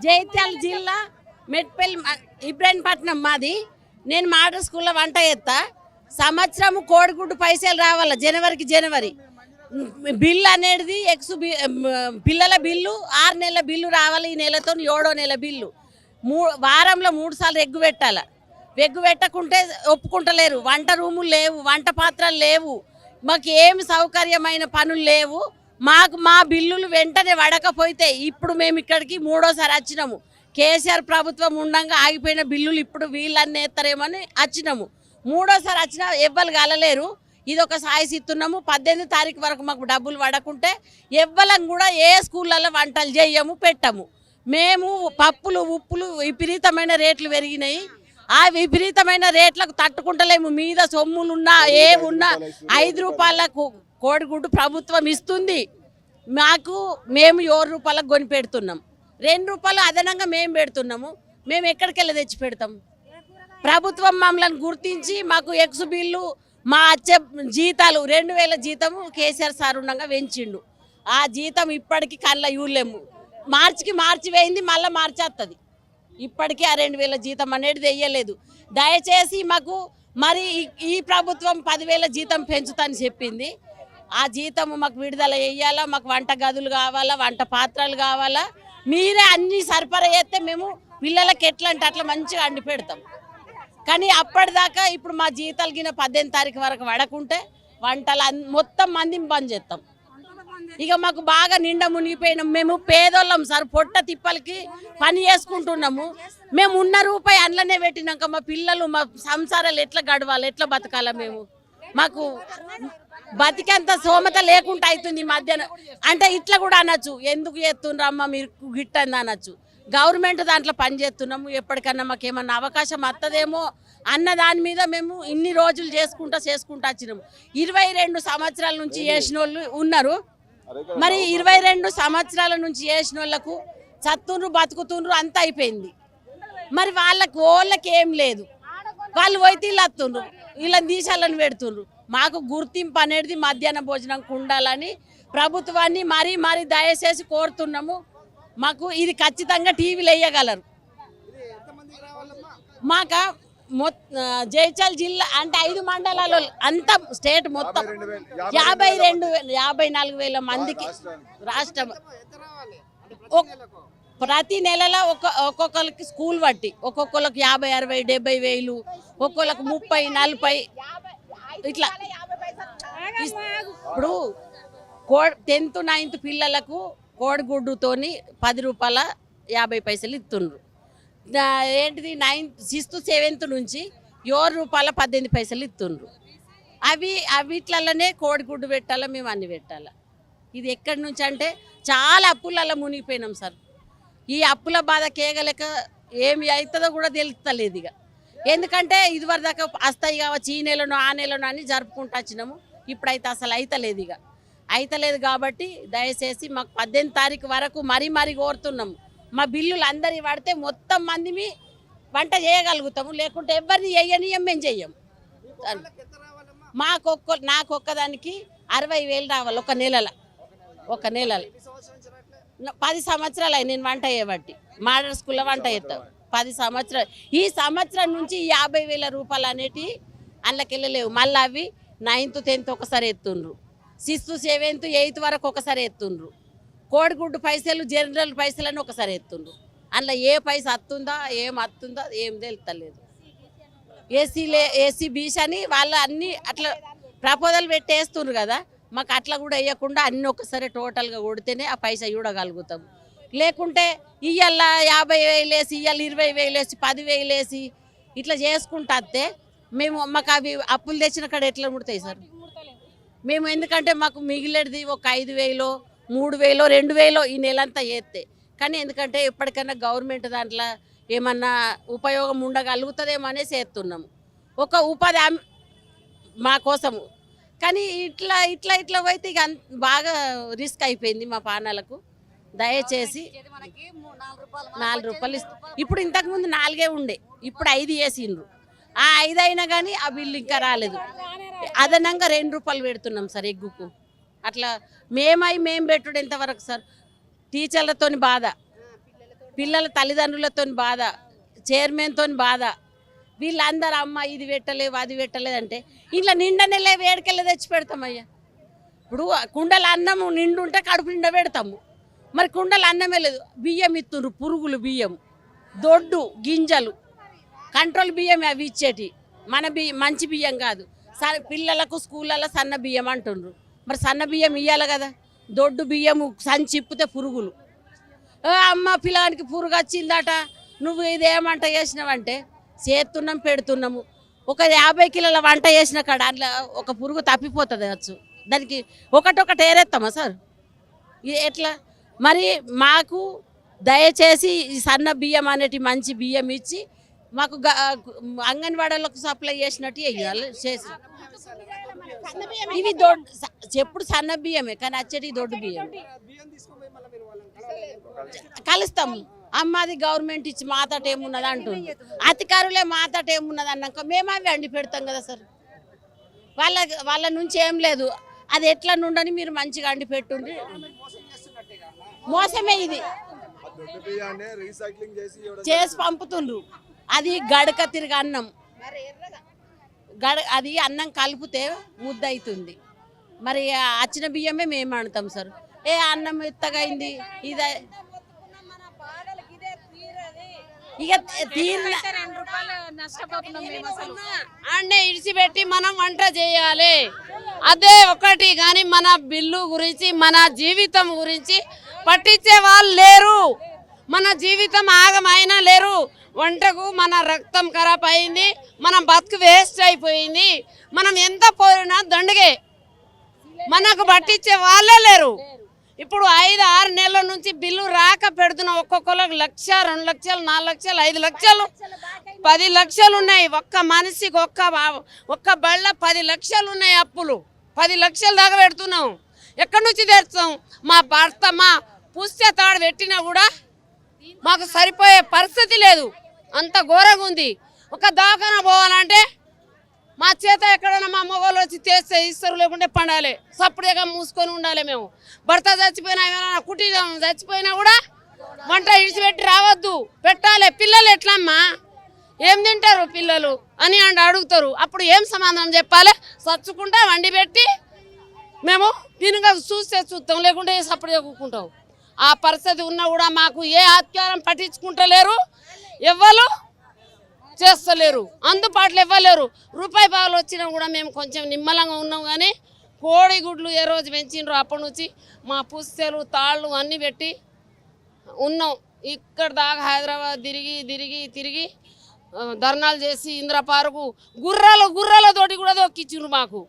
జైత్యాల జిల్లా మెట్పల్లి ఇబ్రాహీంపట్నం మాది. నేను మోడల్ స్కూల్లో వంట చేస్తా. సంవత్సరం కోడిగుడ్డు పైసలు రావాల జనవరి బిల్లు అనేది పిల్లల బిల్లు 6 నెలల బిల్లు రావాలి. ఈ నెలతో 7వ నెల బిల్లు వారంలో 3 సార్లు ఎగ్గు పెట్టాలి. ఎగ్గు పెట్టకుంటే ఒప్పుకుంటలేరు. వంట రూములు లేవు, వంట పాత్రలు లేవు, మాకు ఏమి సౌకర్యమైన పనులు లేవు. మాకు మా బిల్లులు వెంటనే పడకపోతే ఇప్పుడు మేము ఇక్కడికి 3వసారి వచ్చినాము. కేసీఆర్ ప్రభుత్వం ఉండగా ఆగిపోయిన బిల్లులు ఇప్పుడు వీళ్ళన్నీ ఎత్తారేమని వచ్చినాము. 3వసారి వచ్చినా ఎవ్వరు కలలేరు. ఇది ఒక సాయిస్ ఇస్తున్నాము. 18వ తారీఖు వరకు మాకు డబ్బులు పడకుంటే ఎవ్వరం కూడా ఏ స్కూళ్ళల్లో వంటలు చేయము, పెట్టము. మేము పప్పులు ఉప్పులు విపరీతమైన రేట్లు పెరిగినాయి. ఆ విపరీతమైన రేట్లకు తట్టుకుంటలేము. మీద సొమ్ములున్నా ఏమున్నా 5 రూపాయలకు కోడిగుడ్డు ప్రభుత్వం ఇస్తుంది. మేము 7 రూపాయలకు కొని పెడుతున్నాం. 2 రూపాయలు అదనంగా మేము పెడుతున్నాము. మేము ఎక్కడికెళ్ళి తెచ్చి పెడతాం? ప్రభుత్వం మమ్మల్ని గుర్తించి మాకు ఎక్స్ బిల్లు మా వచ్చే జీతాలు 2000 జీతము కేసీఆర్ సార్ ఉండగా పెంచిండు. ఆ జీతం ఇప్పటికీ కళ్ళ యూలేము. మార్చి వేయింది, మళ్ళీ మార్చి వస్తుంది. ఇప్పటికీ ఆ 2000 జీతం అనేది వెయ్యలేదు. దయచేసి మాకు మరి ఈ ప్రభుత్వం 10,000 జీతం పెంచుతాని చెప్పింది. ఆ జీతము మాకు విడుదల చేయాలా. మాకు వంట గదులు కావాలా, వంట పాత్రలు కావాలా. మీరే అన్ని సరఫరా చేస్తే మేము పిల్లలకి ఎట్లా అంటే అట్లా మంచిగా అండి పెడతాం. కానీ అప్పటిదాకా ఇప్పుడు మా జీతాలు గిన 18వ తారీఖు వరకు పడకుంటే వంటలు మొత్తం మందిని బంద్ చేస్తాం. ఇక మాకు బాగా నిండా మునిగిపోయినాం. మేము పేదోళ్ళం సార్, పొట్ట తిప్పలకి పని చేసుకుంటున్నాము. మేము ఉన్న రూపాయి అందులోనే పెట్టినాక మా పిల్లలు మా సంసారాలు ఎట్లా గడవాలి, ఎట్లా బతకాలా? మాకు బతికేంత సోమత లేకుండా అవుతుంది మధ్యాహ్నం. అంటే ఇట్లా కూడా అనొచ్చు, ఎందుకు చేస్తుండ్రమ్మా మీరు గిట్టంది అనొచ్చు. గవర్నమెంట్ దాంట్లో పని చేస్తున్నాము. ఎప్పటికన్నా మాకు ఏమన్నా అవకాశం వస్తుందేమో అన్న దాని మీద మేము ఇన్ని రోజులు చేసుకుంటా వచ్చినాము. 22 సంవత్సరాల నుంచి చేసిన వాళ్ళు ఉన్నారు. మరి 22 సంవత్సరాల నుంచి చేసిన వాళ్ళకు చత్తుండ్రు, బతుకుతుండ్రు, అంతా అయిపోయింది. మరి వాళ్ళకి ఏం లేదు. వాళ్ళు పోయి తీళ్ళత్తుండ్రు, వీళ్ళని తీసాలని పెడుతుండ్రు. మాకు గుర్తింపు అనేది మధ్యాహ్న భోజనంకు ఉండాలని ప్రభుత్వాన్ని మరీ దయచేసి కోరుతున్నాము. మాకు ఇది ఖచ్చితంగా టీవీలు వేయగలరు. మాకు జైత్యాల జిల్లా అంటే 5 మండలాలు అంతా స్టేట్ మొత్తం 54,000 మందికి రాష్ట్రం ప్రతి నెలలో ఒక్కొక్కరికి స్కూల్ బట్టి ఒక్కొక్కరికి 50, 60, 70 వేలు, ఒక్కొక్కరికి 30, 40 ఇట్లా. ఇప్పుడు 10th, 9th పిల్లలకు కోడిగుడ్డుతోని 10 రూపాయల 50 పైసలు ఇస్తుండ్రు. ఏంటిది 9th, 6th, 7th నుంచి 7 రూపాయల 18 పైసలు ఇస్తుండ్రు. అవిట్లలోనే కోడిగుడ్డు పెట్టాలా, మేము అన్ని పెట్టాలా. ఇది ఎక్కడి నుంచి అంటే చాలా అప్పులలో మునిగిపోయినాం సార్. ఈ అప్పుల బాధ కేగలేక ఏమి అవుతుందో కూడా తెలుస్తలేదు. ఇక ఎందుకంటే ఇదివరకు దాకా వస్తాయి కావచ్చు, ఈ నెలను ఆ నెలను అని జరుపుకుంటూ వచ్చినాము. ఇప్పుడైతే అసలు అయితలేదు కాబట్టి దయచేసి మాకు 18వ తారీఖు వరకు మరీ కోరుతున్నాము. మా బిల్లులు అందరి పడితే మొత్తం మందిని వంట చేయగలుగుతాము. లేకుంటే ఎవరిని చేయనియం, మేము చెయ్యము. నాకు ఒక్కదానికి 60,000 రావాలి ఒక నెలలో. 10 సంవత్సరాలు అయి నేను వంట చేయబట్టి. మోడల్ స్కూల్లో వంట చేస్తాను 10 సంవత్సరాలు. ఈ సంవత్సరం నుంచి 50,000 రూపాయలు అనేటివి అందులోకెళ్ళలేవు. మళ్ళీ అవి 9th, 10th ఒకసారి ఎత్తుండ్రు, 6th, 7th, 8th వరకు ఒకసారి ఎత్తుండ్రు. కోడిగుడ్డు పైసలు, జనరల్ పైసలని ఒకసారి ఎత్తుండ్రు. అందులో ఏ పైస వస్తుందా, ఏం తెలుస్తలేదు. ఏసీ బీసీ అని వాళ్ళు అన్నీ అట్లా ప్రపోజల్ పెట్టేస్తుండ్రు కదా. మాకు అట్లా కూడా వేయకుండా అన్నీ ఒకసారి టోటల్గా కొడితేనే ఆ పైస చూడగలుగుతాం. లేకుంటే ఇవాళ 50,000 వేసి, ఇవాళ 20,000 వేసి, 10,000 వేసి ఇట్లా చేసుకుంటా వస్తే మాకు అవి అప్పులు తెచ్చిన కాడ ఎట్లా ముడతాయి సార్? మేము ఎందుకంటే మాకు మిగిలేది ఒక 5,000, 3,000, 2,000 ఈ నెలంతా చేస్తే. కానీ ఎందుకంటే ఎప్పటికైనా గవర్నమెంట్ దాంట్లో ఏమన్నా ఉపయోగం ఉండగలుగుతుందేమో అనేసి చేస్తున్నాము. ఒక ఉపాధి మా కోసము. కానీ ఇట్లా పోతే ఇక బాగా రిస్క్ అయిపోయింది మా పానాలకు. దయచేసి 4 రూపాయలు ఇప్పుడు ఇంతకుముందు 4 ఉండే, ఇప్పుడు 5 వేసిండ్రు. ఆ 5 అయినా కానీ ఆ బిల్లు ఇంకా రాలేదు. అదనంగా 2 రూపాయలు పెడుతున్నాం సార్ ఎగ్గుకు. అట్లా మేము పెట్టుడు ఎంతవరకు సార్? టీచర్లతోని బాధ, పిల్లల తల్లిదండ్రులతో బాధ, చైర్మన్తో బాధ. వీళ్ళందరూ అమ్మ ఇది పెట్టలేవు అది పెట్టలేదంటే ఇంట్లో నిండనే వేడికెళ్ళి తెచ్చి పెడతామయ్యా. ఇప్పుడు కుండల అన్నం నిండుంటే కడుపు నిండా పెడతాము, మరి కుండల అన్నమే లేదు. బియ్యం ఇస్తుండ్రు, పురుగులు బియ్యం, దొడ్డు గింజలు, కంట్రోల్ బియ్యం అవి ఇచ్చేటి, మన బియ్యం మంచి బియ్యం కాదు. పిల్లలకు స్కూళ్ళల్లో సన్న బియ్యం అంటుండ్రు, మరి సన్న బియ్యం ఇవ్వాలి కదా. దొడ్డు బియ్యము సంచిప్పితే పురుగులు. అమ్మ పిల్లగానికి పురుగు వచ్చిందట, నువ్వు ఇదేమంట చేసినావంటే చేస్తున్నాం పెడుతున్నాము. ఒక 50 కిలోల వంట చేసిన కాడ అట్లా ఒక పురుగు తప్పిపోతుంది వచ్చు, దానికి ఒకటొకటి ఏరేస్తామా సార్? ఎట్లా మరి? మాకు దయచేసి ఈ సన్న బియ్యం అనేటి మంచి బియ్యం ఇచ్చి మాకు అంగన్వాడీలకు సప్లై చేసినట్టు వేయాలి చేసి. ఇవి చెప్పుడు సన్న బియ్యమే కానీ వచ్చేటి దొడ్డు బియ్యం కలుస్తాము. అమ్మది గవర్నమెంట్ ఇచ్చి మాతట ఏమున్నది అంటుంది, అధికారులే మాతట ఏమున్నది అన్నాక మేము అవి అండి పెడతాం కదా సార్. వాళ్ళ నుంచి ఏం లేదు, అది ఎట్లా నుండని మీరు మంచిగా అండి పెట్టుండి. మోసమే ఇది, చేసి పంపుతుండ్రు. అది గడక తిరిగి అన్నం, అది అన్నం కలిపితే ముద్ద అవుతుంది. మరి వచ్చిన బియ్యమే మేము అంటాం సార్. అన్నం ఎత్తగైంది ఇదే ఇక అన్నే ఇడిచిపెట్టి మనం వంట చేయాలి. అదే ఒకటి కానీ మన బిల్లు గురించి మన జీవితం గురించి పట్టించే వాళ్ళు లేరు. మన జీవితం ఆగమైనా లేరు. వంటకు మన రక్తం ఖరాబ్ అయింది, మనం బతుకు వేస్ట్ అయిపోయింది. మనం ఎంత పోయినా దండగే, మనకు పట్టించే వాళ్ళే లేరు. ఇప్పుడు 5-6 నెలల నుంచి బిల్లు రాక పెడుతున్నాం. ఒక్కొక్కరికి 1 లక్ష, 2 లక్షలు, 4 లక్షలు, 5 లక్షలు, 10 లక్షలు ఉన్నాయి. ఒక్క మనిషికి ఒక్క బళ్ళ 10 లక్షలు ఉన్నాయి అప్పులు. 10 లక్షలు దాకా పెడుతున్నాం. ఎక్కడి నుంచి తెస్తాం? మా భర్త మా పుస్తె తాడు పెట్టినా కూడా మాకు సరిపోయే పరిస్థితి లేదు, అంత ఘోరంగా ఉంది. ఒక దవాఖాన పోవాలంటే మా చేత ఎక్కడైనా మా మొగలు వచ్చి తెస్తే ఇస్తారు, లేకుంటే పండాలి. సప్పుడేగా మూసుకొని ఉండాలి. మేము భర్త చచ్చిపోయినా, ఏమైనా కుటీరం చచ్చిపోయినా కూడా వంట ఇడిచిపెట్టి రావద్దు, పెట్టాలి. పిల్లలు ఎట్లమ్మా ఏం తింటారు పిల్లలు అని అడుగుతారు. అప్పుడు ఏం సమాధానం చెప్పాలి? చచ్చుకుంటా వండి పెట్టి మేము దీనిగా చూస్తే చూస్తాం, లేకుంటే సప్పుడే కూకుంటాం. ఆ పరిస్థితి ఉన్నా కూడా మాకు ఏ ఆత్కారం పట్టించుకుంటలేరు, ఎవ్వరు చేస్తలేరు, అందుబాటులో ఇవ్వలేరు. రూపాయి పావులు వచ్చినా కూడా మేము కొంచెం నిమ్మలంగా ఉన్నాం. కానీ కోడిగుడ్లు ఏ రోజు పెంచిండ్రు అప్పటి నుంచి మా పుస్తెలు తాళ్ళు అన్నీ పెట్టి ఉన్నాం. ఇక్కడ దాకా హైదరాబాద్ తిరిగి ధర్నాలు చేసి ఇంద్ర పార్కు గుర్రాలతోటి కూడా దొక్కించిండ్రు. మాకు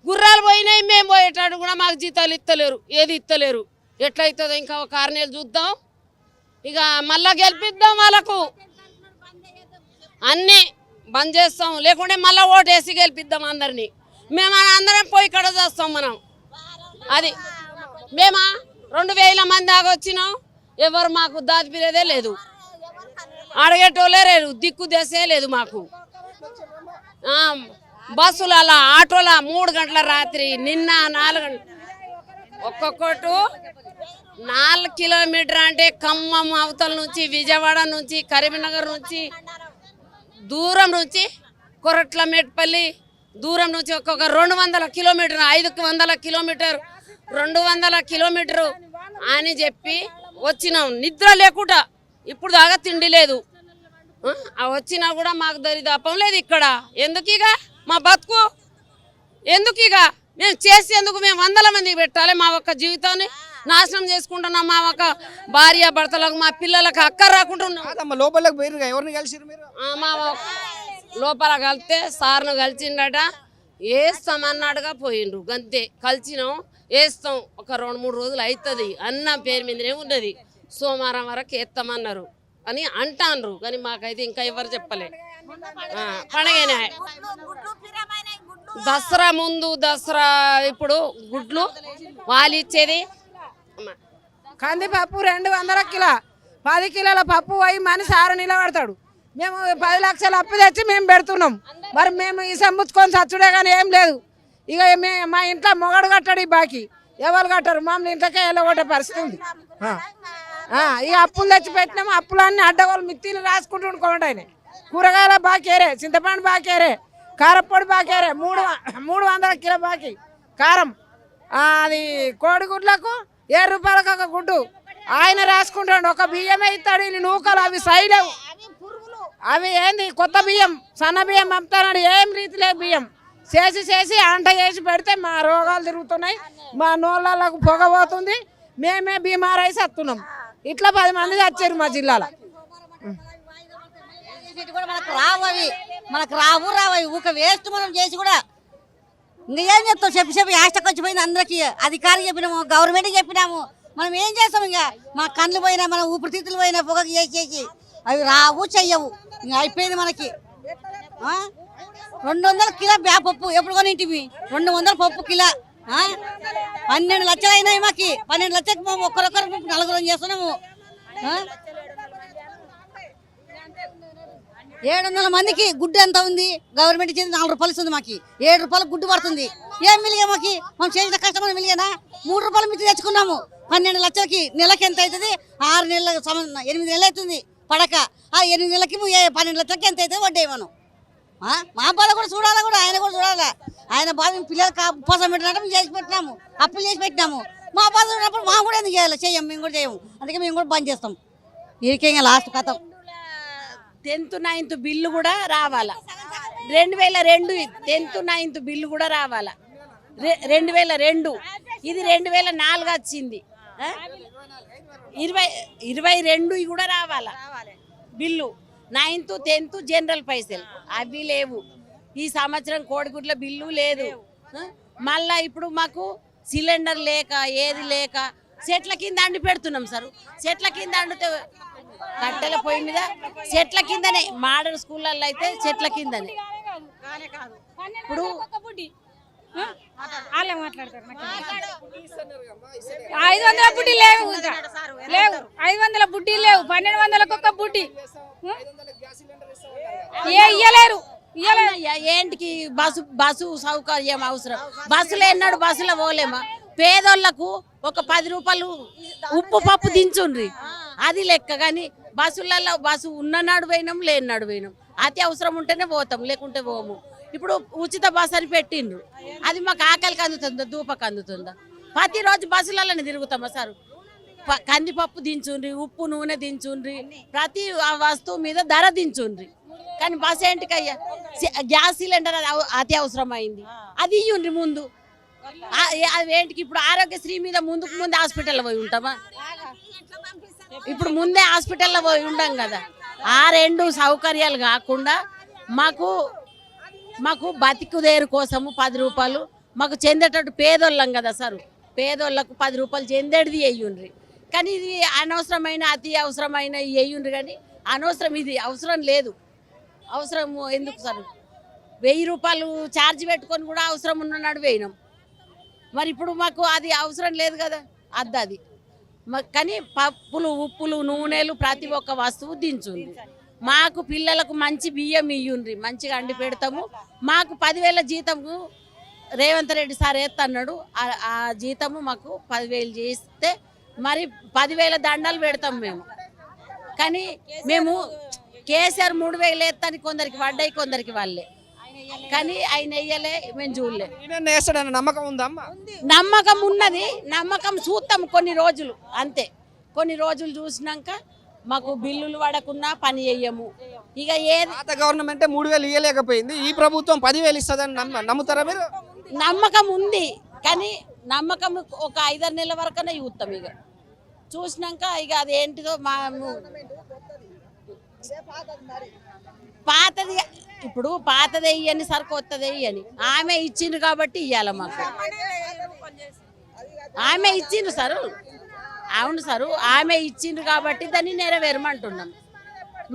గుర్రాలు పోయినాయి, మేము పోయేటాడు కూడా మాకు జీతాలు ఇస్తలేరు, ఏది ఇస్తలేరు. ఎట్లయితుందో ఇంకా ఒక 6 నెలలు చూద్దాం, ఇక మళ్ళా గెలిపిద్దాం. వాళ్ళకు అన్నీ బంద్ చేస్తాం, లేకుంటే మళ్ళీ ఓటేసి గెలిపిద్దాం అందరినీ. మేము అందరం పోయి ఇక్కడ చేస్తాం మనం. అది మేమా 2000 మంది దాకా వచ్చినాం, ఎవరు మాకు దాచిపిరేదే లేదు, అడిగేటోళ్ళే లేదు, దిక్కు దేశే లేదు మాకు. బస్సులు అలా ఆటోలా 3 గంటల రాత్రి, నిన్న 4 గంటలు, ఒక్కొక్కటి 4 కిలోమీటర్ అంటే ఖమ్మం అవతల నుంచి, విజయవాడ నుంచి, కరీంనగర్ నుంచి, దూరం నుంచి కొరట్ల మెట్పల్లి దూరం నుంచి ఒక్కొక్క 200 కిలోమీటర్, 500 కిలోమీటర్, 200 కిలోమీటరు అని చెప్పి వచ్చినాం. నిద్ర లేకుండా ఇప్పుడు దాకా తిండి లేదు. వచ్చినా కూడా మాకు దరిదాపం లేదు ఇక్కడ. ఎందుకు ఇక మా బతుకు? ఎందుకు ఇక మేము చేసేందుకు? మేము 100 మందికి పెట్టాలి. మా ఒక్క జీవితాన్ని నాశనం చేసుకుంటున్నాం. మా ఒక భార్య భర్తలకు, మా పిల్లలకు అక్కర రాకుండా ఉన్నాం. లోపలికి పోయిరు, ఎవరిని కలిసిరు మీరు? మా లోపల కలిస్తే సార్ను కలిసిండట, వేస్తామన్నాడుగా పోయిండ్రు. గంతే కలిసినాం, వేస్తాం. ఒక 2-3 రోజులు అవుతుంది, అన్న పేరు మీదనే ఉన్నది. సోమవారం వరకు వేస్తామన్నారు అని అంటాన్రు, కానీ మాకైతే ఇంకా ఎవరు చెప్పలే. పండగనే దసరా ముందు, దసరా ఇప్పుడు గుడ్లు వాళ్ళు ఇచ్చేది. కందిపప్పు 200 కిలో, 10 కిలోల పప్పు పోయి మనిషి 6 నిలబడతాడు. మేము 10 లక్షలు అప్పు తెచ్చి మేము పెడుతున్నాం. మరి మేము ఈ సమ్ముచ్చుకొని చచ్చుడే కానీ ఏం లేదు. ఇక మా ఇంట్లో మొగడు కట్టాడు ఈ బాకీ, ఎవరు కట్టారు? మమ్మల్ని ఇంట్లోకే వెళ్ళగొట్టే పరిస్థితి ఉంది. ఇక అప్పులు తెచ్చి పెట్టినాము. అప్పులన్నీ అడ్డగోలు మిత్తిలు రాసుకుంటూ ఉండుకోండి. కూరగాయల బాకేరే, చింతపండు బాకేరే, కారప్పొడి బాకేరే, 300 కిలో బాకీ కారం. అది కోడిగుడ్లకు 7 రూపాయలకు ఒక గుడ్డు ఆయన రాసుకుంటాడు. ఒక బియ్యమే ఇస్తాడు. ఇన్ని నూకలు అవి సైలేవు. అవి ఏంది కొత్త బియ్యం, సన్న బియ్యం పంపుతున్నాడు. ఏం రీతి లేదు బియ్యం చేసి అంట చేసి పెడితే మా రోగాలు తిరుగుతున్నాయి. మా నోళ్ళకు పొగ పోతుంది. మేమే బీమార్ అయి సత్తున్నాం. ఇట్లా 10 మంది చచ్చారు మా జిల్లాలో. మనకు రావు అవి ఊక వేస్ట్ మనం చేసి కూడా ఇంకా ఏం చెప్తాం? చెప్పి యాస్టకు వచ్చిపోయింది అందరికి. అధికారికి చెప్పినాము, గవర్నమెంట్కి చెప్పినాము. మనం ఏం చేస్తాం? ఇంకా మన కళ్ళు పోయినా, మన ఊపిరితిత్తులు పోయినా పొగకు చేసి అవి రావు చెయ్యవు. ఇంకా అయిపోయింది మనకి. 200 కిలో పప్పు ఎప్పుడు కొనింటివి? 200 పప్పు కిలో 12 లక్షలు అయినాయి మాకి. 12 లక్షలకు మేము ఒక్కరొక్కరు 4 చేస్తున్నాము. 700 మందికి గుడ్డు ఎంత ఉంది? గవర్నమెంట్ ఇచ్చేది 4 రూపాయలు ఇస్తుంది మాకి. 7 రూపాయలు గుడ్డు పడుతుంది. ఏం మిలిగా మాకి? మనం చేసిన కష్టమని మిలిగానా? 3 రూపాయలు మిత్తి తెచ్చుకున్నాము. 12 లక్షలకి నెలకి ఎంత అవుతుంది? 6 నెలల 8 నెలలు అవుతుంది పడక. ఆ 8 నెలలకి 12 లక్షలకి ఎంత అవుతుంది వడ్డే మనం. మా బాధ కూడా చూడాలా, కూడా ఆయన కూడా చూడాలా. ఆయన బాధ పిల్లలకు ఉపవాసం పెట్టినట్టు మేము చేసి పెట్టినాము, అప్పులు చేసి పెట్టినాము. మా బాధ ఉన్నప్పుడు మా కూడా ఎందుకు చేయాలి? చెయ్యం, మేము కూడా చేయము. అందుకే మేము కూడా బంద్ చేస్తాం. వీరికే లాస్ట్ కథం. 10th 9th బిల్లు కూడా రావాలా. 2002 10th 9th బిల్లు కూడా రావాలా. 2002 ఇది 2004 వచ్చింది. 22 కూడా రావాలా బిల్లు. 9th 10th జనరల్ పైసలు అవి లేవు. ఈ సంవత్సరం కోడిగుడ్ల బిల్లు లేదు. మళ్ళా ఇప్పుడు మాకు సిలిండర్ లేక ఏది లేక చెట్ల కింద అండి పెడుతున్నాం సార్. చెట్ల కింద అండితే కట్టెల పొయ్యి మీద చెట్ల కిందనే. మోడల్ స్కూళ్ళల్లో అయితే చెట్ల కిందనే. ఇప్పుడు 500 బుడ్డి లేవు, 500 బుడ్డి లేవు. 1200 ఒక బుడ్డి ఇయ్యలేరు. ఏంటికి బస్సు సౌకర్యం అవసరం. బస్సులో ఎన్నాడు బస్సులో పోలేమా? పేదోళ్లకు ఒక 10 రూపాయలు ఉప్పు పప్పు దించుండ్రి అది లెక్క. కానీ బస్సులలో బస్సు ఉన్ననాడు పోయినాం, లేనినాడు పోయినాం. అతి అవసరం ఉంటేనే పోతాం, లేకుంటే పోము. ఇప్పుడు ఉచిత బస్సు అని పెట్టిండ్రు. అది మాకు ఆకలికి అందుతుందా, దూపకు అందుతుందా? ప్రతిరోజు బస్సులలోనే తిరుగుతామా సార్? కందిపప్పు దించుండ్రి, ఉప్పు నూనె దించుండ్రి, ప్రతి వస్తువు మీద ధర దించుండ్రి. కానీ బస్సు ఏంటికయ్యా? గ్యాస్ సిలిండర్ అతి అవసరం అయింది, అది ఇయ్యుండ్రి ముందు. ఏంటికి ఇప్పుడు ఆరోగ్యశ్రీ మీద ముందుకు ముందు హాస్పిటల్లో పోయి ఉంటామా? ఇప్పుడు ముందే హాస్పిటల్లో పోయి ఉండం కదా. ఆ 2 సౌకర్యాలు కాకుండా మాకు బతికుదేరు కోసము 10 రూపాయలు మాకు చెందేటట్టు పేదోళ్ళం కదా సార్. పేదోళ్ళకు 10 రూపాయలు చెందేటిది వేయుండ్రి. కానీ ఇది అనవసరమైన అతి అవసరమైన వేయుండ్రి. కానీ అనవసరం, ఇది అవసరం లేదు. అవసరం ఎందుకు సార్? 1000 రూపాయలు ఛార్జ్ పెట్టుకొని కూడా అవసరం ఉన్ననాడు వేయినాం. మరి ఇప్పుడు మాకు అది అవసరం లేదు కదా. అది కానీ పప్పులు ఉప్పులు నూనెలు ప్రతి ఒక్క వస్తువు దించుంది. మాకు పిల్లలకు మంచి బియ్యం ఇయ్యుండ్రి, మంచిగా అండి పెడతాము. మాకు 10,000 జీతము రేవంత్ రెడ్డి సార్ వేస్తున్నాడు. ఆ జీతము మాకు 10,000 చేస్తే మరి 10,000 దండాలు పెడతాం మేము. కానీ మేము కేసీఆర్ 3,000 వేస్తాను, కొందరికి పడ్డాయి, కొందరికి వాళ్ళే. కానీ ఆయన వెయ్యలే, మేము చూడలే. నమ్మకం ఉందా? నమ్మకం ఉన్నది. నమ్మకం చూస్తాం కొన్ని రోజులు అంతే. కొన్ని రోజులు చూసినాక మాకు బిల్లులు పడకున్నా పని చెయ్యము. ఇక పాత గవర్నమెంట్ 3,000 ఇవ్వలేకపోయింది, ఈ ప్రభుత్వం 10,000 ఇస్తుందని నమ్ముతారా మీరు? నమ్మకం ఉంది. కానీ నమ్మకం ఒక 5-6 నెలల వరకనే చూస్తాం. ఇక చూసినాక ఇక అది ఏంటిదో పాతది. ఇప్పుడు పాతదే ఇయ్యని సార్, కొత్తదే ఇయ్యని. ఆమె ఇచ్చిండ్రు కాబట్టి ఇయ్యాల మాకు. ఆమె ఇచ్చిండ్రు సార్. అవును సారు, ఆమె ఇచ్చిండ్రు కాబట్టి దాన్ని నెరవేరమంటున్నాం.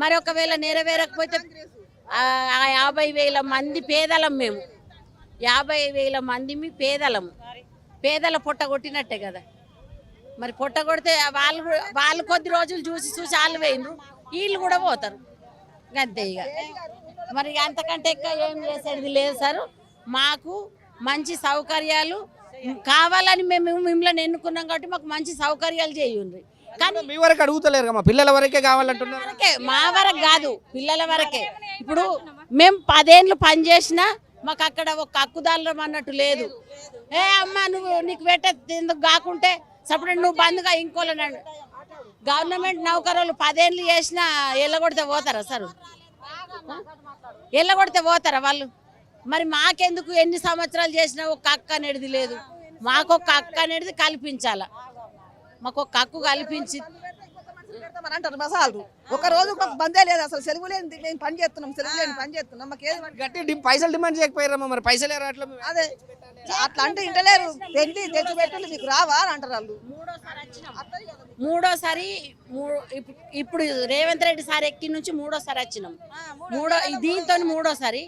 మరి ఒకవేళ నెరవేరకపోతే 50,000 మంది పేదలం మేము. 50,000 మంది పేదలము. పేదల పొట్ట కొట్టినట్టే కదా. మరి పొట్ట కొడితే వాళ్ళు కొద్ది రోజులు చూసి వాళ్ళు వేయండ్రు, వీళ్ళు కూడా పోతారు అంతే. ఇక మరి అంతకంటే ఎక్కువ ఏం చేసేది లేదు సార్. మాకు మంచి సౌకర్యాలు కావాలని మేము మిమ్మల్ని ఎన్నుకున్నాం కాబట్టి మాకు మంచి సౌకర్యాలు చేయండి. కానీ మీ వరకు అడుగుతలేరు మా పిల్లల వరకే కావాలంటున్నారు. వరకే మా వరకు కాదు, పిల్లల వరకే. ఇప్పుడు మేము 10 ఏళ్ళు పని చేసినా మాకు అక్కడ ఒక హక్కుదారులం అన్నట్టు లేదు. ఏ అమ్మ నువ్వు నీకు ఎందుకు కాకుంటే సపరేట్ నువ్వు బంద్గా ఇంకోలేనండి. గవర్నమెంట్ నౌకరులు 10 ఏళ్ళు చేసినా ఎల్లగొడితే పోతారా సార్? ఎల్లగొడితే పోతారా వాళ్ళు? మరి మాకెందుకు ఎన్ని సంవత్సరాలు చేసినా ఒక హక్కు అనేది లేదు. మాకు ఒక హక్కు అనేది కల్పించాల. మాకు ఒక హక్కు కల్పించి అంటారు మసాలు ఒక రోజు బందే లేదు అసలు. సెలవు లేని మేము పని చేస్తున్నాం, సెలవు లేని పని చేస్తున్నాం. మాకు ఏది గట్టి పైసలు డిమాండ్ చేయకపోయారమ్మా, మరి పైసలు అట్లా అదే అట్లా అంటే ఇంటలేరు. తెచ్చిపెట్టలు మీకు రావా అని అంటారు వాళ్ళు. మూడోసారి ఇప్పుడు రేవంత్ రెడ్డి సార్ ఎక్కి నుంచి మూడోసారి వచ్చినాం. దీంతో మూడోసారి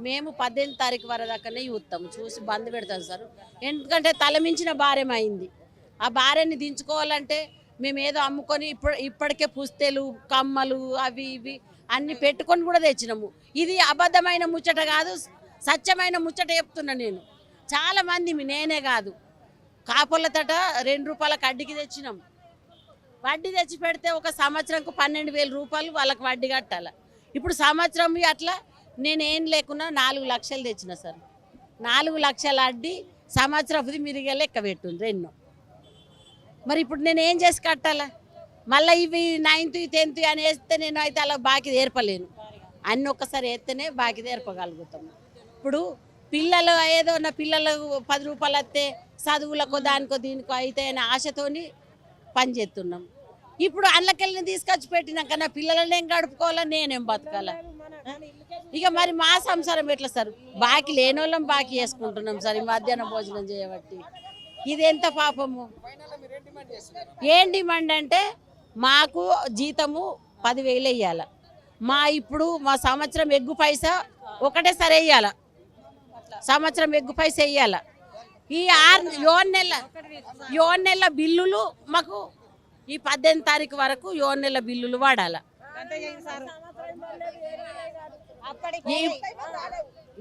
మేము 18 తారీఖు వరదాకానే చూస్తాము, చూసి బంద్ పెడతాం సార్. ఎందుకంటే తలమించిన భార్యం అయింది. ఆ భార్యని దించుకోవాలంటే మేము ఏదో అమ్ముకొని ఇప్పటికే పుస్తెలు కమ్మలు అవి ఇవి అన్ని పెట్టుకొని కూడా తెచ్చినాము. ఇది అబద్ధమైన ముచ్చట కాదు, సత్యమైన ముచ్చట చెప్తున్నా నేను. చాలా మంది నేనే కాదు, కాపుల తట 2 రూపాయల కడ్డీకి తెచ్చినాం. వడ్డీ తెచ్చి పెడితే ఒక సంవత్సరంకు 12,000 రూపాయలు వాళ్ళకి వడ్డీ కట్టాలి. ఇప్పుడు సంవత్సరం అట్లా నేనేం లేకున్నా 4 లక్షలు తెచ్చిన సార్. 4 లక్షల వడ్డీ సంవత్సరం మీరు లెక్క పెట్టుండ్రు ఎన్నో. మరి ఇప్పుడు నేను ఏం చేసి కట్టాలా? మళ్ళీ ఇవి 9th 10th అని వేస్తే నేను అయితే అలా బాకీ తీర్పలేను. అన్నీ ఒక్కసారి వేస్తేనే బాకీ తీర్పగలుగుతాము. ఇప్పుడు పిల్లలు ఏదో నా పిల్లలకు 10 రూపాయలు వస్తే చదువులకో దానికో దీనికో అయితే అనే ఆశతోని పని చేస్తున్నాం. ఇప్పుడు అందులోకెళ్ళి తీసుకొచ్చి పెట్టినాక నా పిల్లలని ఏం గడుపుకోవాలా, నేనేం బతకాలా? ఇక మరి మా సంసారం ఎట్లా సార్? బాకీ లేని వాళ్ళం బాకీ చేసుకుంటున్నాం సార్ ఈ మధ్యాహ్నం భోజనం చేయబట్టి. ఇది ఎంత పాపము. ఏం డిమాండ్ అంటే మాకు జీతము 10,000 వేయాల. ఇప్పుడు మా సంవత్సరం ఎగ్గు పైసా ఒకటేసారి వేయాల. సంవత్సరం ఎగ్గు పైసా వేయాల. ఈ 7 నెలల బిల్లులు మాకు ఈ 18 తారీఖు వరకు 7 నెలల బిల్లులు వాడాల.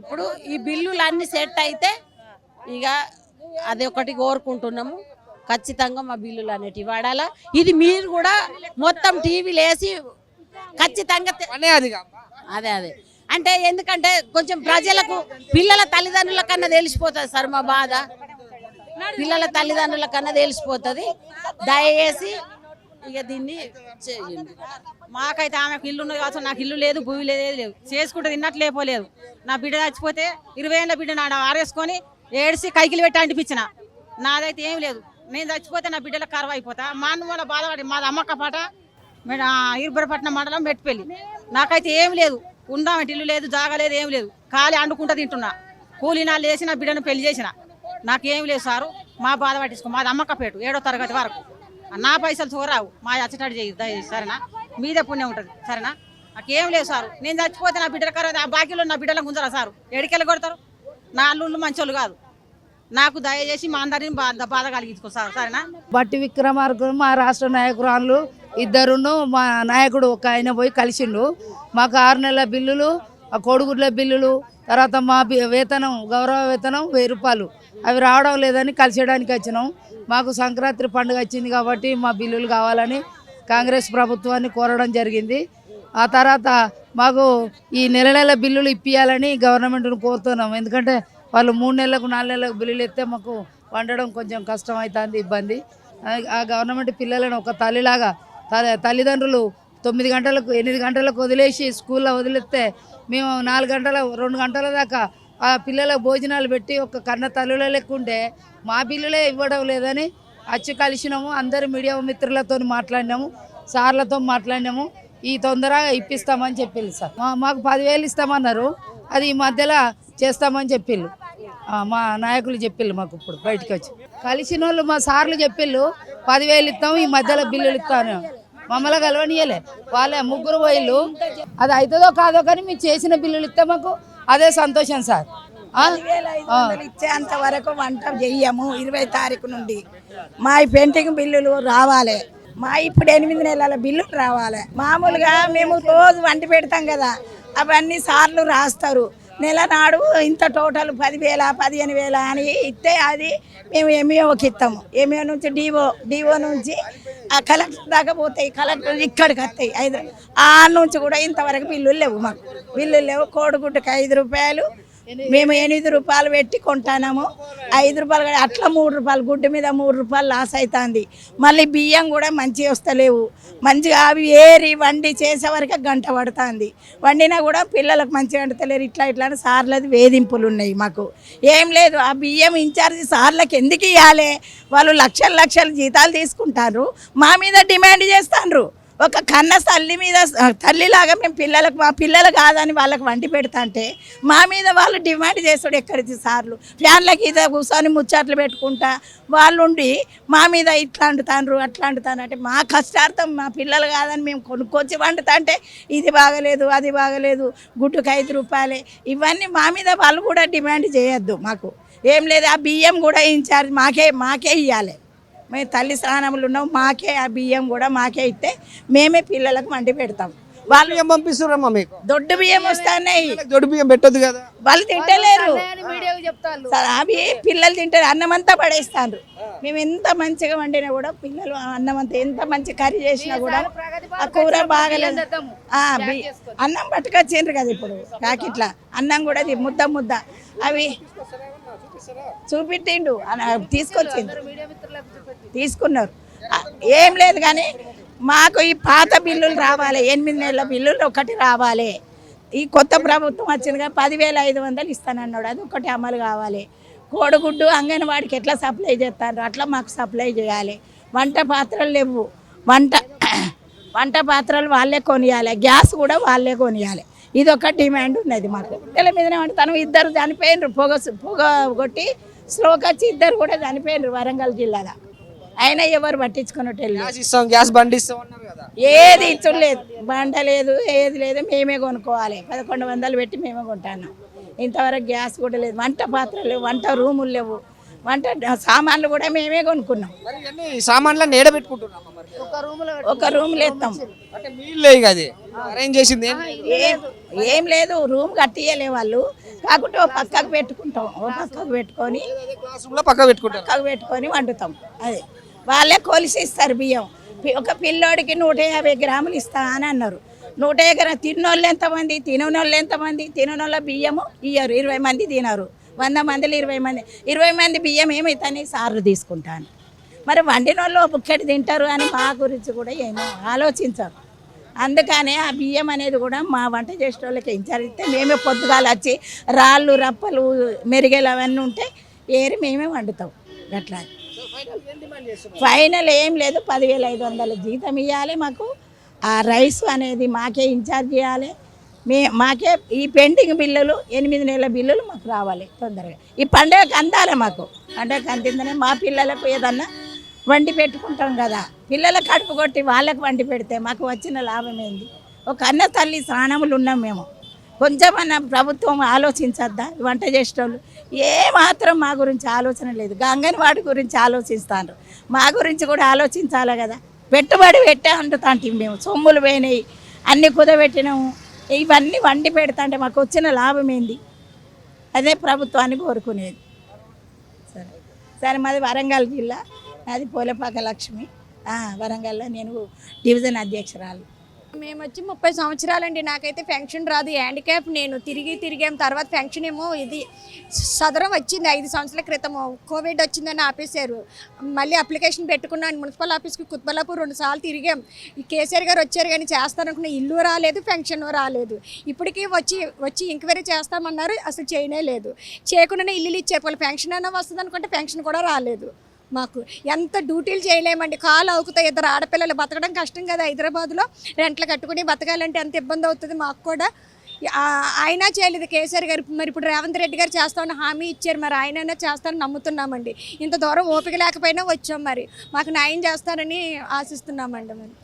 ఇప్పుడు ఈ బిల్లులు అన్ని సెట్ అయితే ఇక అది ఒకటి కోరుకుంటున్నాము. ఖచ్చితంగా మా బిల్లులు అనేటివి వాడాలా. ఇది మీరు కూడా మొత్తం టీవీలు వేసి ఖచ్చితంగా అదే అంటే ఎందుకంటే కొంచెం ప్రజలకు పిల్లల తల్లిదండ్రుల కన్నా తెలిసిపోతుంది సార్ మా బాధ. పిల్లల తల్లిదండ్రుల కన్నా తెలిసిపోతుంది. దయచేసి ఇక దీన్ని చేయండి. మాకైతే ఆమెకు ఇల్లు ఉన్నది కావచ్చు, నాకు ఇల్లు లేదు, భూమి లేదు, చేసుకుంటే తిన్నట్లు లేపోలేదు. నా బిడ్డ చచ్చిపోతే 20 ఏళ్ళ బిడ్డ నాడు ఆరేసుకొని ఏడిసి కైకిలు పెట్టి అంటిపించిన. నాదైతే ఏం లేదు. నేను చచ్చిపోతే నా బిడ్డలకు కరువు అయిపోతా. మా అన్న వాళ్ళ బాధపడి మాది అమ్మక్కపాట ఇరుబరపట్నం మండలం మెట్టిపల్లి. నాకైతే ఏం లేదు, ఉందామంటే ఇల్లు లేదు, జాగా లేదు, ఏం లేదు. ఖాళీ అండుకుంటా తింటున్నా. కూలీనాలు వేసి నా బిడ్డను పెళ్లి చేసిన. నాకేం లేదు సారు. మా బాధ పట్టించుకో. మాది అమ్మక్కపేట 7వ తరగతి వరకు. నా పైసలు చూరావు, మా అచ్చటాడు చేయి సరేనా? మీదే పుణ్యం ఉంటుంది సరేనా? నాకేం లేదు సారు. నేను చచ్చిపోతే నా బిడ్డల కరువు, ఆ బాకీలో నా బిడ్డలకు గుంజరా సారు. ఎడికెళ్ళి కొడతారు? నా అల్లుళ్ళు మంచోళ్ళు కాదు. నాకు దయచేసి మా అందరిని బాధ కలిగించుకో సార్ సరేనా? బట్టి విక్రమార్కుడు మా రాష్ట్ర నాయకురాళ్ళు ఇద్దరును మా నాయకుడు ఒక ఆయన పోయి కలిసిండు. మాకు 6 నెలల బిల్లులు, ఆ కోడిగుడ్ల బిల్లులు, తర్వాత మా వేతనం గౌరవ వేతనం 1000 రూపాయలు అవి రావడం లేదని కలిసేయడానికి వచ్చినాం. మాకు సంక్రాంతి పండుగ వచ్చింది కాబట్టి మా బిల్లులు కావాలని కాంగ్రెస్ ప్రభుత్వాన్ని కోరడం జరిగింది. ఆ తర్వాత మాకు ఈ నెల బిల్లులు ఇప్పియాలని గవర్నమెంట్ను కోరుతున్నాం. ఎందుకంటే వాళ్ళు 3 నెలలకు 4 నెలలకు బిల్లులు ఇస్తే మాకు వండడం కొంచెం కష్టం అవుతుంది, ఇబ్బంది. ఆ గవర్నమెంట్ పిల్లలను ఒక తల్లిలాగా తల్లిదండ్రులు 9 గంటలకు 8 గంటలకు వదిలేసి స్కూల్లో వదిలేస్తే మేము 4 గంటల 2 గంటల దాకా ఆ పిల్లలకు భోజనాలు పెట్టి ఒక కన్న తల్లుల లెక్కుంటే మా బిల్లులే ఇవ్వడం లేదని వచ్చి కలిసినాము. అందరు మీడియా మిత్రులతో మాట్లాడినాము, సార్లతో మాట్లాడినాము. ఈ తొందరగా ఇప్పిస్తామని చెప్పిళ్ళు సార్. మాకు 10,000 ఇస్తామన్నారు, అది ఈ మధ్యలో చేస్తామని చెప్పిళ్ళు. మా నాయకులు చెప్పిళ్ళు మాకు. ఇప్పుడు బయటకు వచ్చి కలిసిన వాళ్ళు మా సార్లు చెప్పిళ్ళు 10,000 ఇస్తాము, ఈ మధ్యలో బిల్లులు ఇస్తాను. మమ్మల్ని కలవనియలే, వాళ్ళే 3 పోయిళ్ళు. అది అవుతుందో కాదో కానీ మీరు చేసిన బిల్లులు ఇస్తే మాకు అదే సంతోషం సార్. 5,500 ఇచ్చేంత వరకు వంట చెయ్యము. 20 తారీఖు నుండి మా పెయింటింగ్ బిల్లులు రావాలి. మా ఇప్పుడు 8 నెలల బిల్లులు రావాలి. మామూలుగా మేము రోజు వంట పెడతాం కదా, అవన్నీ సార్లు రాస్తారు. నెల నాడు ఇంత టోటల్ 10,000 15,000 అని ఇస్తే అది మేము ఎంఈఓకి ఇస్తాము. ఎంఈఓ నుంచి డిఓ నుంచి ఆ కలెక్టర్ దాకా పోతాయి. కలెక్టర్ ఇక్కడికి వస్తాయి. ఆ నుంచి కూడా ఇంతవరకు బిల్లులు లేవు. మాకు బిల్లులు లేవు. కోడిగుడ్డుకి 5 రూపాయలు, మేము 8 రూపాయలు పెట్టి కొంటాము. 5 రూపాయలు అట్లా 3 రూపాయలు, గుడ్డు మీద 3 రూపాయలు లాస్ అవుతుంది. మళ్ళీ బియ్యం కూడా మంచిగా వస్తలేవు. మంచిగా అవి ఏరి వండి చేసే వరకు గంట పడుతుంది. వండినా కూడా పిల్లలకు మంచిగా వండుతలేరు. ఇట్లా అని సార్లది వేధింపులు ఉన్నాయి. మాకు ఏం లేదు. ఆ బియ్యం ఇన్ఛార్జి సార్లకు ఎందుకు ఇవ్వాలి? వాళ్ళు లక్షలు జీతాలు తీసుకుంటారు, మా మీద డిమాండ్ చేస్తాండ్రు. ఒక కన్న తల్లిలాగా మేము మా పిల్లలు కాదని వాళ్ళకి వండి పెడతా అంటే మా మీద వాళ్ళు డిమాండ్ చేస్తాడు. ఎక్కడికి సార్లు ఫ్యాన్లకి ఇదే కూర్చొని ముచ్చట్లు పెట్టుకుంటా వాళ్ళు ఉండి మా మీద ఇట్లా వండుతాండ్రు అట్లా వండుతాను అంటే మా కష్టార్థం మా పిల్లలు కాదని మేము కొనుక్కొచ్చి వండుతా అంటే ఇది బాగలేదు అది బాగలేదు, గుడ్డుకు 5 రూపాయలే, ఇవన్నీ మా మీద వాళ్ళు కూడా డిమాండ్ చేయొద్దు. మాకు ఏం లేదు. ఆ బియ్యం కూడా ఇన్ఛార్జ్ మాకే ఇవ్వాలి. మేము తల్లి స్థానములు ఉన్నాం. మాకే ఆ బియ్యం కూడా మాకే ఇస్తే మేమే పిల్లలకు వండి పెడతాం. వాళ్ళు బియ్యం పంపిస్తున్నారమ్మా మీకు? దొడ్డు బియ్యం వస్తున్నాయి. దొడ్డు బియ్యం పెట్టొద్దు కదా? వాళ్ళు తింటలేరు. అవి పిల్లలు తింటారు. అన్నం అంతా పడేస్తారు. మేము ఎంత మంచిగా వండినా కూడా పిల్లలు అన్నం అంతా ఎంత మంచి కర్రీ చేసినా కూడా ఆ కూర బాగలేదు. అన్నం పట్టుకొచ్చిండ్రు కదా ఇప్పుడు ప్యాకెట్లా అన్నం కూడా ముద్ద అవి చూపించిండు తీసుకున్నారు. ఏం లేదు కానీ మాకు ఈ పాత బిల్లులు రావాలి. 8 నెలల బిల్లులు ఒకటి రావాలి. ఈ కొత్త ప్రభుత్వం వచ్చిందిగా 10,500 ఇస్తానన్నాడు. అది ఒకటి అమలు కావాలి. కోడిగుడ్డు అంగన్వాడికి ఎట్లా సప్లై చేస్తారు అట్లా మాకు సప్లై చేయాలి. వంట పాత్రలు లేవు. వంట పాత్రలు వాళ్ళే కొనియాలి. గ్యాస్ కూడా వాళ్ళే కొనియాలి. ఇది ఒక డిమాండ్ ఉన్నది మాకు. పిల్లల మీదనే వండుతాను. 2 చనిపోయినరు. పొగ కొట్టి స్లోకి వచ్చి 2 కూడా చనిపోయినరు వరంగల్ జిల్లాలో. అయినా ఎవరు పట్టించుకున్నట్టు గ్యాస్ బండి ఇస్తాం అన్నారు కదా? ఏది ఇచ్చలేదు. బండ లేదు, ఏది లేదు. మేమే కొనుక్కోవాలి. 1100 పెట్టి మేమే కొంటాను. ఇంతవరకు గ్యాస్ కూడా లేదు. వంట పాత్రలు లేవు, వంట రూములు లేవు, వంట సామాన్లు కూడా మేమే కొనుక్కున్నాం. సామాన్లు ఏడ పెట్టుకుంటున్నాం? ఒక రూమ్లో ఎత్తాం. ఏం లేదు. రూమ్ కట్టియలే వాళ్ళు. కాకుంటే ఓ పక్కకు పెట్టుకుంటాం. పక్కకు పెట్టుకొని వండుతాం. అదే వాళ్ళే కొలిసి ఇస్తారు బియ్యం. ఒక పిల్లోడికి 150 గ్రాములు ఇస్తా అని అన్నారు. 150 గ్రాములు తిన్నోళ్ళు ఎంతమంది, తిననోళ్ళు ఎంతమంది? తిననోళ్ళ బియ్యము ఇయ్యరు. 20 మంది తినరు. 100 మందిలో 20 మంది బియ్యం ఏమవుతాయని సార్లు తీసుకుంటాను. మరి వండిన వాళ్ళు బుక్కెట్ తింటారు అని మా గురించి కూడా ఏమో ఆలోచించారు. అందుకనే ఆ బియ్యం అనేది కూడా మా వంట చేసే వాళ్ళకి ఇస్తే మేమే పొద్దుగాల వచ్చి రాళ్ళు రప్పలు మెరిగేలు అవన్నీ ఉంటే ఏరి మేమే వండుతాం. అట్లా ఫైనల్ ఏం లేదు. 10,500 జీతం ఇవ్వాలి మాకు. ఆ రైస్ అనేది మాకే ఇన్ఛార్జ్ చేయాలి. మాకే ఈ పెండింగ్ బిల్లులు 8 నెలల బిల్లులు మాకు రావాలి తొందరగా. ఈ పండుగకు అందాలి మాకు. పండుగకు అందిందనే మా పిల్లలకు ఏదన్నా వండి పెట్టుకుంటాం కదా. పిల్లల కడుపు కొట్టి వాళ్ళకు వండి పెడితే మాకు వచ్చిన లాభం ఏంది? ఒక అన్న తల్లి స్థానములు ఉన్నాం మేము. కొంచెమన్నా ప్రభుత్వం ఆలోచించద్దా? వంట చేసేటోళ్ళు ఏమాత్రం మా గురించి ఆలోచన లేదు. అంగన్వాడి గురించి ఆలోచిస్తాను. మా గురించి కూడా ఆలోచించాలి కదా. పెట్టుబడి పెట్టే అంటుతాంటి మేము. సొమ్ములు పోయినాయి, అన్నీ కుదబెట్టినాము. ఇవన్నీ వండి పెడతా అంటే మాకు వచ్చిన లాభం ఏంది? అదే ప్రభుత్వాన్ని కోరుకునేది. సరే మాది వరంగల్ జిల్లా. అది పోలేపాక లక్ష్మి. వరంగల్లో నేను డివిజన్ అధ్యక్షురాలు. మేము వచ్చి 30 సంవత్సరాలండి. నాకైతే పెన్షన్ రాదు. హ్యాండిక్యాప్. నేను తిరిగాం. తర్వాత పెన్షన్ ఏమో ఇది సదరం వచ్చింది 5 సంవత్సరాల క్రితము. కోవిడ్ వచ్చిందని ఆపేశారు. మళ్ళీ అప్లికేషన్ పెట్టుకున్నాను మున్సిపల్ ఆఫీస్కి. కుత్బలాపూర్ 2 సార్లు తిరిగాం. ఈ కేసీఆర్ గారు వచ్చారు కానీ చేస్తారనుకున్న ఇల్లు రాలేదు, పెన్షన్ రాలేదు. ఇప్పటికీ వచ్చి ఎంక్వైరీ చేస్తామన్నారు. అసలు చేయనే లేదు. చేయకుండానే ఇల్లు ఇచ్చారు. వాళ్ళు పెన్షన్ అయినా వస్తుంది అనుకుంటే పెన్షన్ కూడా రాలేదు. మాకు ఎంత డ్యూటీలు చేయలేమండి. కాలు అవుకుతాయి. 2 ఆడపిల్లలు బతకడం కష్టం కదా హైదరాబాద్లో. రెంట్లు కట్టుకుని బతకాలంటే ఎంత ఇబ్బంది అవుతుంది మాకు కూడా. ఆయన చేయలేదు కేసీఆర్ గారు. మరి ఇప్పుడు రేవంత్ రెడ్డి గారు చేస్తామని హామీ ఇచ్చారు. మరి ఆయనైనా చేస్తారని నమ్ముతున్నామండి. ఇంత దూరం ఓపిక లేకపోయినా వచ్చాం. మరి మాకు న్యాయం చేస్తారని ఆశిస్తున్నామండి. మరి